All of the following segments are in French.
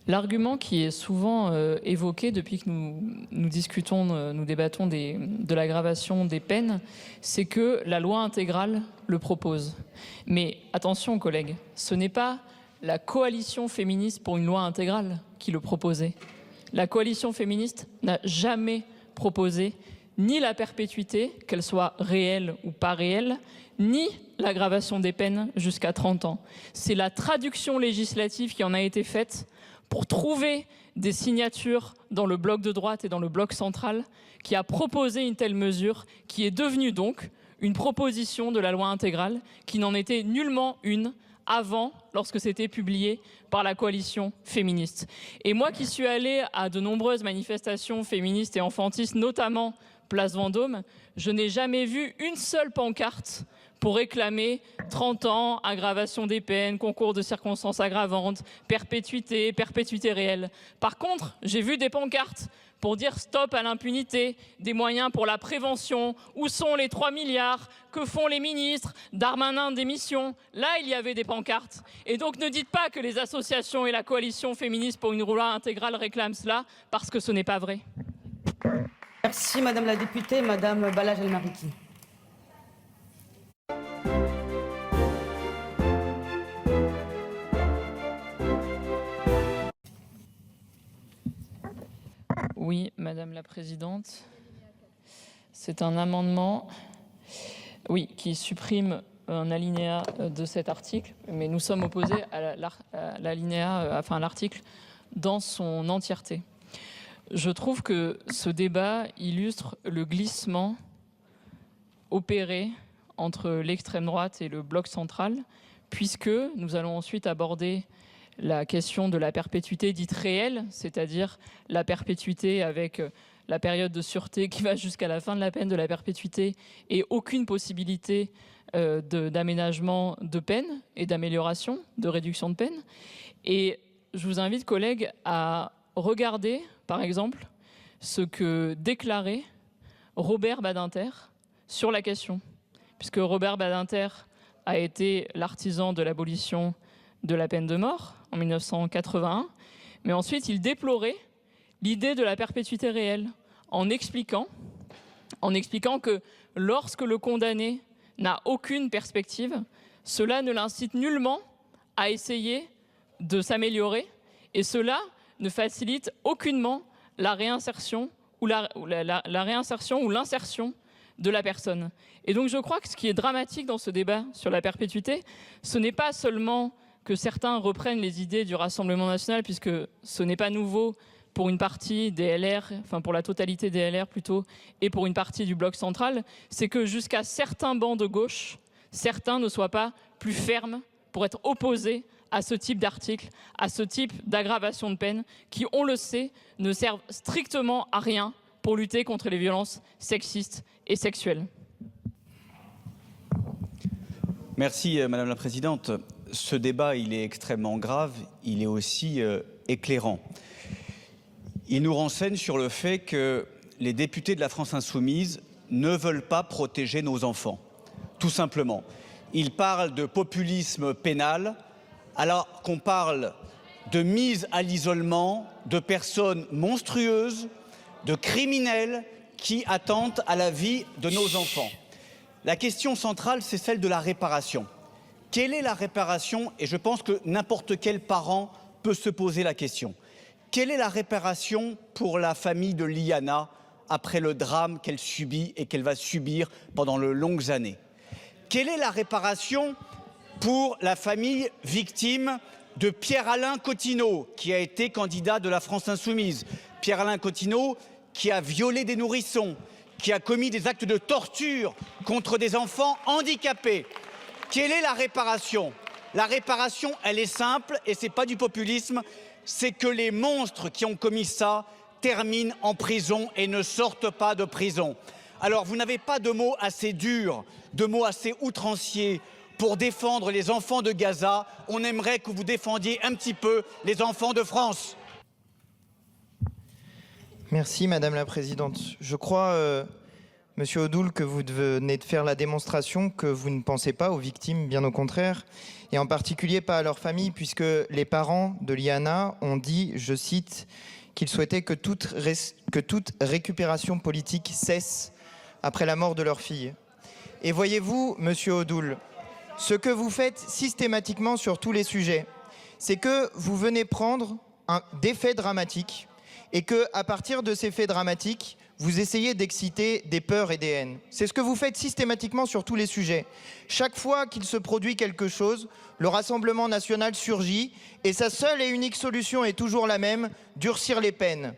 L'argument qui est souvent évoqué depuis que nous discutons, nous débattons de l'aggravation des peines, c'est que la loi intégrale le propose. Mais attention collègues, ce n'est pas la coalition féministe pour une loi intégrale qui le proposait. La coalition féministe n'a jamais proposé ni la perpétuité, qu'elle soit réelle ou pas réelle, ni l'aggravation des peines jusqu'à 30 ans. C'est la traduction législative qui en a été faite pour trouver des signatures dans le bloc de droite et dans le bloc central, qui a proposé une telle mesure, qui est devenue donc une proposition de la loi intégrale, qui n'en était nullement une avant, lorsque c'était publié par la coalition féministe. Et moi qui suis allée à de nombreuses manifestations féministes et enfantistes, notamment Place Vendôme, je n'ai jamais vu une seule pancarte pour réclamer 30 ans, aggravation des peines, concours de circonstances aggravantes, perpétuité, perpétuité réelle. Par contre, j'ai vu des pancartes pour dire stop à l'impunité, des moyens pour la prévention, où sont les 3 milliards, que font les ministres, Darmanin démission. Là, il y avait des pancartes. Et donc ne dites pas que les associations et la coalition féministe pour une loi intégrale réclament cela, parce que ce n'est pas vrai. Merci Madame la députée, Madame Balaj El-Mariki. Oui, Madame la Présidente. C'est un amendement qui supprime un alinéa de cet article, mais nous sommes opposés à l'article dans son entièreté. Je trouve que ce débat illustre le glissement opéré entre l'extrême droite et le bloc central, puisque nous allons ensuite aborder la question de la perpétuité dite réelle, c'est-à-dire la perpétuité avec la période de sûreté qui va jusqu'à la fin de la peine de la perpétuité et aucune possibilité d'aménagement de peine et d'amélioration, de réduction de peine. Et je vous invite, collègues, à regarder, par exemple, ce que déclarait Robert Badinter sur la question, puisque Robert Badinter a été l'artisan de l'abolition de la peine de mort en 1981, mais ensuite il déplorait l'idée de la perpétuité réelle en expliquant que lorsque le condamné n'a aucune perspective, cela ne l'incite nullement à essayer de s'améliorer et cela ne facilite aucunement la réinsertion ou l'insertion de la personne. Et donc je crois que ce qui est dramatique dans ce débat sur la perpétuité, ce n'est pas seulement que certains reprennent les idées du Rassemblement national, puisque ce n'est pas nouveau pour une partie des LR, enfin pour la totalité des LR plutôt, et pour une partie du bloc central, c'est que jusqu'à certains bancs de gauche, certains ne soient pas plus fermes pour être opposés à ce type d'article, à ce type d'aggravation de peine, qui, on le sait, ne servent strictement à rien pour lutter contre les violences sexistes et sexuelles. Merci Madame la Présidente. Ce débat, il est extrêmement grave, il est aussi éclairant. Il nous renseigne sur le fait que les députés de la France insoumise ne veulent pas protéger nos enfants, tout simplement. Ils parlent de populisme pénal, alors qu'on parle de mise à l'isolement de personnes monstrueuses, de criminels qui attentent à la vie de nos enfants. La question centrale, c'est celle de la réparation. Quelle est la réparation? Et je pense que n'importe quel parent peut se poser la question. Quelle est la réparation pour la famille de Liana après le drame qu'elle subit et qu'elle va subir pendant de longues années? Quelle est la réparation pour la famille victime de Pierre-Alain Cottineau, qui a été candidat de la France insoumise? Pierre-Alain Cottineau qui a violé des nourrissons, qui a commis des actes de torture contre des enfants handicapés. Quelle est la réparation? La réparation, elle est simple et ce n'est pas du populisme, c'est que les monstres qui ont commis ça terminent en prison et ne sortent pas de prison. Alors vous n'avez pas de mots assez durs, de mots assez outranciers pour défendre les enfants de Gaza. On aimerait que vous défendiez un petit peu les enfants de France. Merci Madame la Présidente. Je crois Monsieur Odoul, que vous venez de faire la démonstration que vous ne pensez pas aux victimes, bien au contraire, et en particulier pas à leur famille, puisque les parents de Liana ont dit, je cite, qu'ils souhaitaient que toute récupération politique cesse après la mort de leur fille. Et voyez-vous, monsieur Odoul, ce que vous faites systématiquement sur tous les sujets, c'est que vous venez prendre des faits dramatiques et que, à partir de ces faits dramatiques, vous essayez d'exciter des peurs et des haines. C'est ce que vous faites systématiquement sur tous les sujets. Chaque fois qu'il se produit quelque chose, le Rassemblement national surgit et sa seule et unique solution est toujours la même, durcir les peines.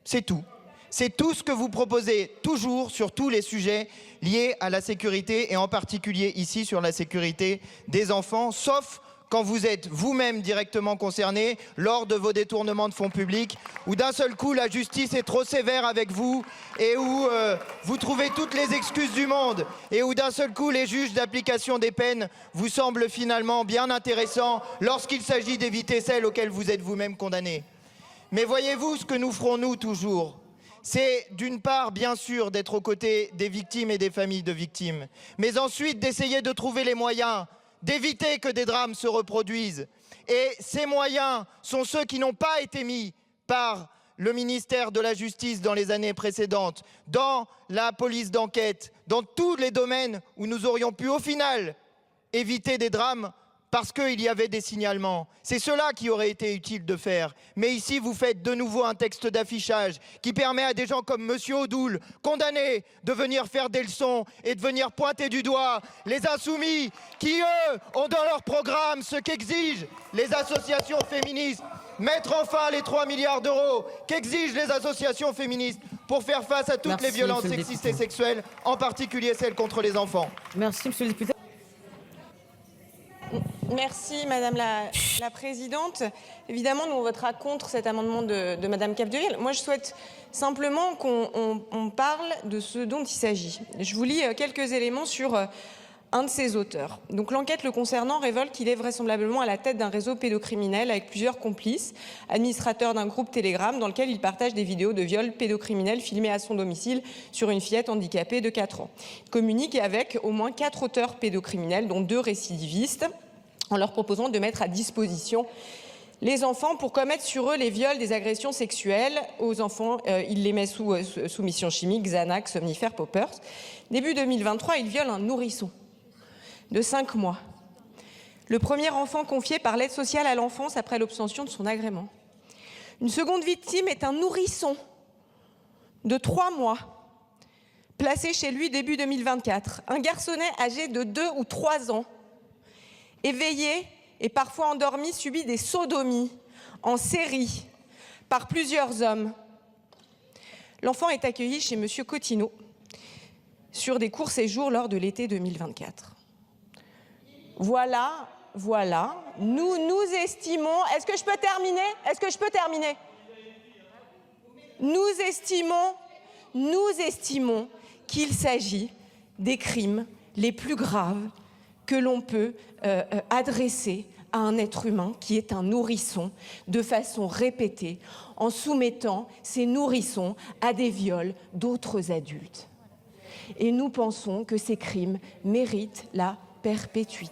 C'est tout. C'est tout ce que vous proposez toujours sur tous les sujets liés à la sécurité et en particulier ici sur la sécurité des enfants, sauf quand vous êtes vous-même directement concerné lors de vos détournements de fonds publics, où d'un seul coup la justice est trop sévère avec vous et où vous trouvez toutes les excuses du monde et où d'un seul coup les juges d'application des peines vous semblent finalement bien intéressants lorsqu'il s'agit d'éviter celles auxquelles vous êtes vous-même condamné. Mais voyez-vous ce que nous ferons nous toujours ? C'est d'une part, bien sûr, d'être aux côtés des victimes et des familles de victimes, mais ensuite d'essayer de trouver les moyens d'éviter que des drames se reproduisent. Et ces moyens sont ceux qui n'ont pas été mis par le ministère de la Justice dans les années précédentes, dans la police d'enquête, dans tous les domaines où nous aurions pu au final éviter des drames parce qu'il y avait des signalements. C'est cela qui aurait été utile de faire. Mais ici, vous faites de nouveau un texte d'affichage qui permet à des gens comme monsieur Odoul, condamnés, de venir faire des leçons et de venir pointer du doigt les insoumis qui, eux, ont dans leur programme ce qu'exigent les associations féministes. Mettre enfin les 3 milliards d'euros qu'exigent les associations féministes pour faire face à toutes les violences sexistes et sexuelles, en particulier celles contre les enfants. Merci, monsieur le député. Merci Madame la Présidente. Évidemment, nous on votera contre cet amendement de Madame Capdeville. Moi, je souhaite simplement qu'on parle de ce dont il s'agit. Je vous lis quelques éléments sur un de ses auteurs. Donc, l'enquête le concernant révèle qu'il est vraisemblablement à la tête d'un réseau pédocriminel avec plusieurs complices, administrateur d'un groupe Telegram dans lequel il partage des vidéos de viols pédocriminels filmés à son domicile sur une fillette handicapée de 4 ans. Il communique avec au moins 4 auteurs pédocriminels, dont 2 récidivistes, en leur proposant de mettre à disposition les enfants pour commettre sur eux les viols, des agressions sexuelles aux enfants. Il les met sous soumission chimique, Xanax, somnifères, poppers. Début 2023, il viole un nourrisson de 5 mois. Le premier enfant confié par l'aide sociale à l'enfance après l'obtention de son agrément. Une seconde victime est un nourrisson de 3 mois, placé chez lui début 2024. Un garçonnet âgé de 2 ou 3 ans, éveillé et parfois endormi, subit des sodomies en série par plusieurs hommes. L'enfant est accueilli chez monsieur Cotineau sur des courts séjours lors de l'été 2024. Voilà, nous estimons... Est-ce que je peux terminer? Nous estimons qu'il s'agit des crimes les plus graves que l'on peut adresser à un être humain qui est un nourrisson de façon répétée en soumettant ces nourrissons à des viols d'autres adultes. Et nous pensons que ces crimes méritent la perpétuité.